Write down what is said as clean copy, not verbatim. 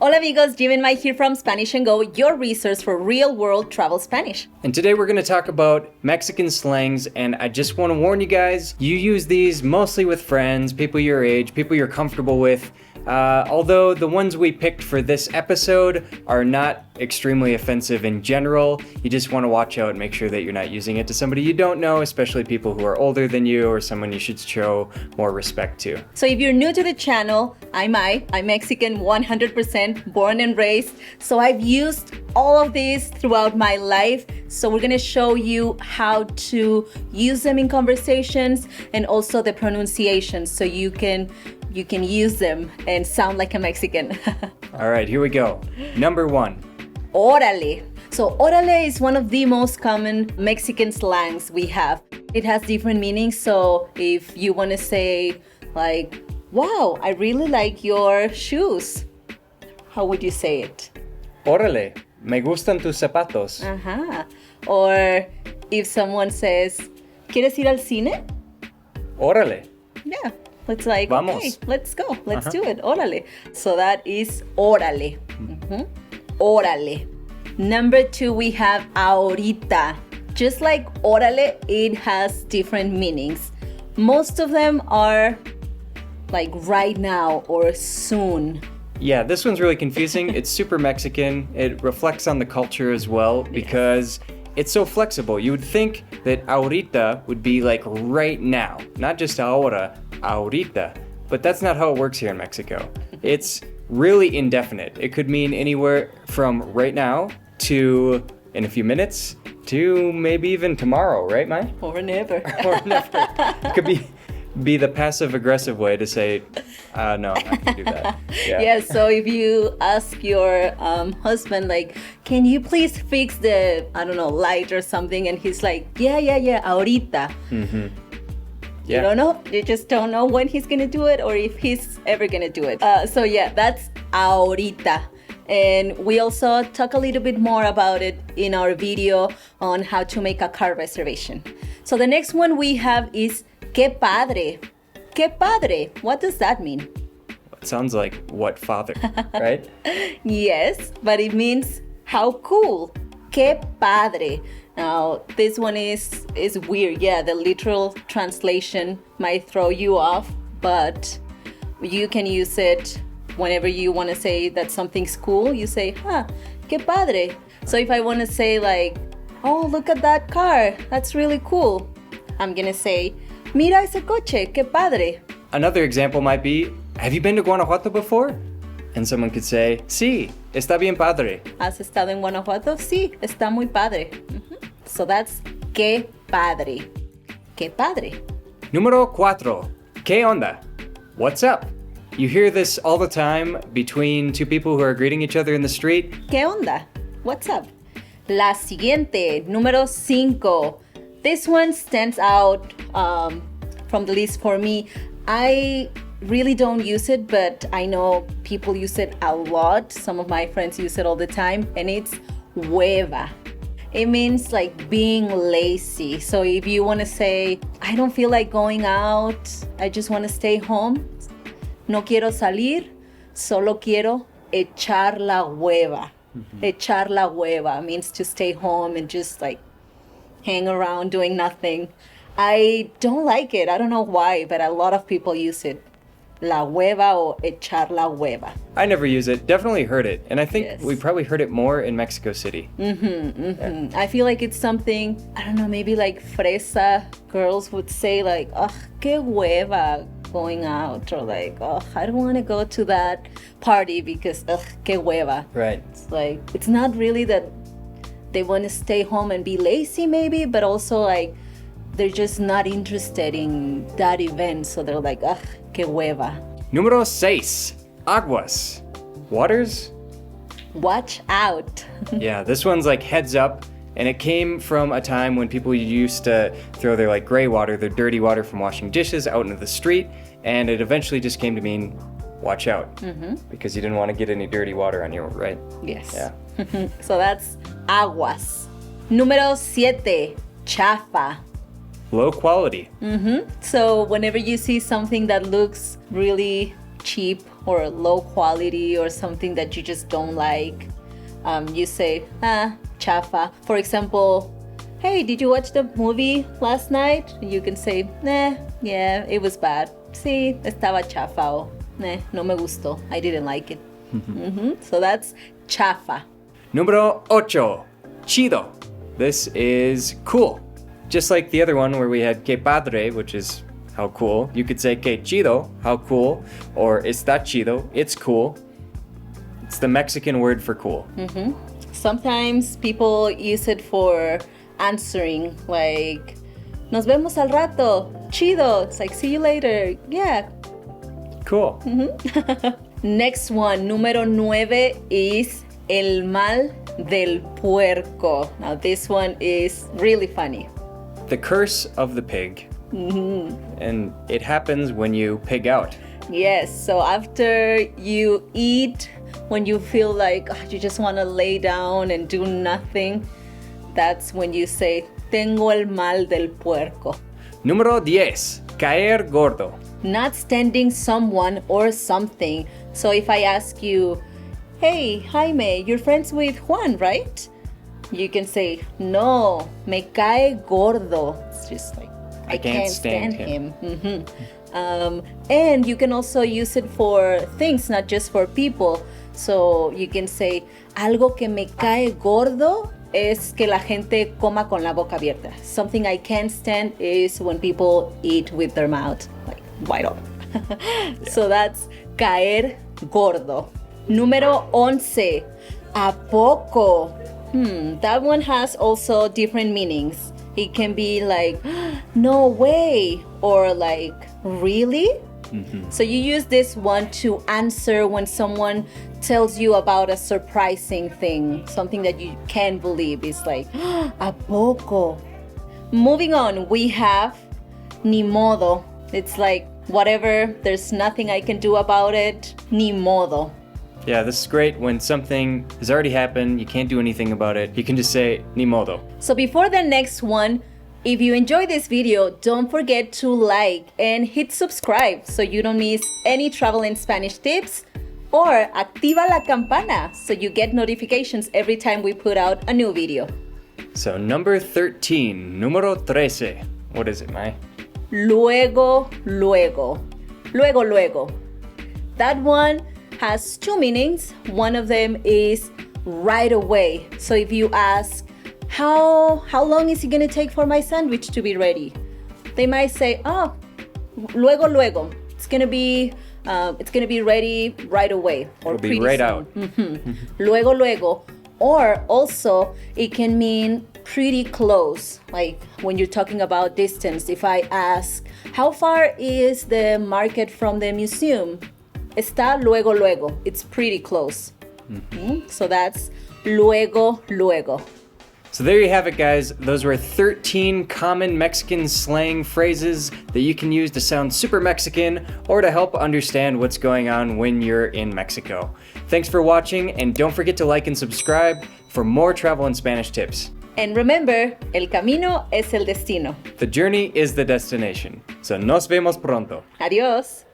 Hola amigos, Jim and Mike here from Spanish and Go, your resource for real-world travel Spanish. And today we're going to talk about Mexican slangs, and I just want to warn you guys, you use these mostly with friends, people your age, people you're comfortable with. Although the ones we picked for this episode are not extremely offensive in general, you just want to watch out and make sure that you're not using it to somebody you don't know, especially people who are older than you or someone you should show more respect to. So if you're new to the channel, I'm Mexican 100%, born and raised. So I've used all of these throughout my life. So we're gonna show you how to use them in conversations and also the pronunciation so you can use them and sound like a Mexican. All right, here we go. Number 1. Órale. So órale is one of the most common Mexican slangs we have. It has different meanings. So if you want to say like, wow, I really like your shoes, how would you say it? Órale, me gustan tus zapatos. Uh-huh. Or if someone says, ¿quieres ir al cine? Órale. Yeah. It's like, Vamos. Okay, let's go. Let's do it. Órale. So that is órale. Mm-hmm. Órale. Number 2, we have ahorita. Just like órale, it has different meanings. Most of them are like right now or soon. Yeah, this one's really confusing. It's super Mexican. It reflects on the culture as well because it's so flexible. You would think that ahorita would be like right now, not just ahora, ahorita. But that's not how it works here in Mexico. It's really indefinite. It could mean anywhere from right now to in a few minutes to maybe even tomorrow, right, Mai? Or never. Or never. It could be the passive-aggressive way to say, no, I'm not gonna do that. Yeah, so if you ask your husband, like, can you please fix the, light or something? And he's like, yeah, ahorita. Mm-hmm. Yeah. You don't know. You just don't know when he's gonna do it or if he's ever gonna do it. So yeah, that's ahorita. And we also talk a little bit more about it in our video on how to make a car reservation. So the next one we have is qué padre. Qué padre. What does that mean? It sounds like what father, right? Yes, but it means how cool. Qué padre. Now, this one is weird. Yeah, the literal translation might throw you off, but you can use it whenever you want to say that something's cool. You say, qué padre. So if I want to say like, oh, look at that car. That's really cool. I'm going to say, mira ese coche, qué padre. Another example might be, have you been to Guanajuato before? And someone could say, sí, está bien padre. ¿Has estado en Guanajuato? Sí, está muy padre. Mm-hmm. So that's qué padre. Qué padre. Número 4. ¿Qué onda? What's up? You hear this all the time between two people who are greeting each other in the street. ¿Qué onda? What's up? La siguiente, número 5. This one stands out from the list for me. I really don't use it, but I know people use it a lot. Some of my friends use it all the time, and it's hueva. It means like being lazy. So if you want to say, I don't feel like going out, I just want to stay home. No quiero salir, solo quiero echar la hueva. Mm-hmm. Echar la hueva means to stay home and just like hang around doing nothing. I don't like it. I don't know why, but a lot of people use it. La hueva or echar la hueva. I never use it. Definitely heard it. And I think we probably heard it more in Mexico City. Yeah. I feel like it's something, I don't know, maybe like fresa girls would say like, ugh, qué hueva going out. Or like, oh, I don't want to go to that party because, ugh, qué hueva. Right. It's like, it's not really that they want to stay home and be lazy maybe, but also like, they're just not interested in that event. So they're like, ugh, qué hueva. Número 6. Aguas. Waters? Watch out. Yeah, this one's like heads up. And it came from a time when people used to throw their like gray water, their dirty water from washing dishes out into the street. And it eventually just came to mean watch out. Mm-hmm. Because you didn't want to get any dirty water on you, right? Yes. Yeah. So that's aguas. Número 7. Chafa. Low quality. So whenever you see something that looks really cheap or low quality or something that you just don't like, you say, chafa. For example, hey, did you watch the movie last night? You can say, nah, yeah, it was bad. Sí, estaba chafa. O, nah, no me gustó. I didn't like it. So that's chafa. Número 8. Chido. This is cool. Just like the other one where we had que padre, which is how cool. You could say que chido, how cool, or está chido, it's cool. It's the Mexican word for cool. Sometimes people use it for answering, like, nos vemos al rato, chido. It's like, see you later, yeah. Cool. Next one, número 9 is el mal del puerco. Now this one is really funny. The curse of the pig. And it happens when you pig out. Yes, so after you eat, when you feel like you just want to lay down and do nothing, that's when you say, tengo el mal del puerco. Número 10. Caer gordo. Not standing someone or something. So if I ask you, hey, Jaime, you're friends with Juan, right? You can say, no, me cae gordo. It's just like, I can't stand him. And you can also use it for things, not just for people. So you can say, algo que me cae gordo es que la gente coma con la boca abierta. Something I can't stand is when people eat with their mouth like wide open. So that's caer gordo. Número 11, ¿a poco? That one has also different meanings. It can be like, no way, or like, really? So you use this one to answer when someone tells you about a surprising thing, something that you can't believe. It's like, ¿a poco? Moving on, we have ni modo. It's like, whatever, there's nothing I can do about it, ni modo. Yeah, this is great when something has already happened, you can't do anything about it. You can just say, ni modo. So before the next one, if you enjoy this video, don't forget to like and hit subscribe so you don't miss any travel and Spanish tips, or activa la campana so you get notifications every time we put out a new video. So number 13, número 13. What is it, Mai? Luego, luego. Luego, luego. That one has two meanings. One of them is right away. So if you ask, how long is it gonna take for my sandwich to be ready? They might say, oh, luego, luego. It's gonna be ready right away. Or it'll be right soon. out. Luego, luego. Or also, it can mean pretty close. Like when you're talking about distance. If I ask, how far is the market from the museum? Está luego, luego. It's pretty close. So that's luego, luego. So there you have it, guys. Those were 13 common Mexican slang phrases that you can use to sound super Mexican or to help understand what's going on when you're in Mexico. Thanks for watching, and don't forget to like and subscribe for more travel and Spanish tips. And remember, el camino es el destino. The journey is the destination. So nos vemos pronto. Adiós.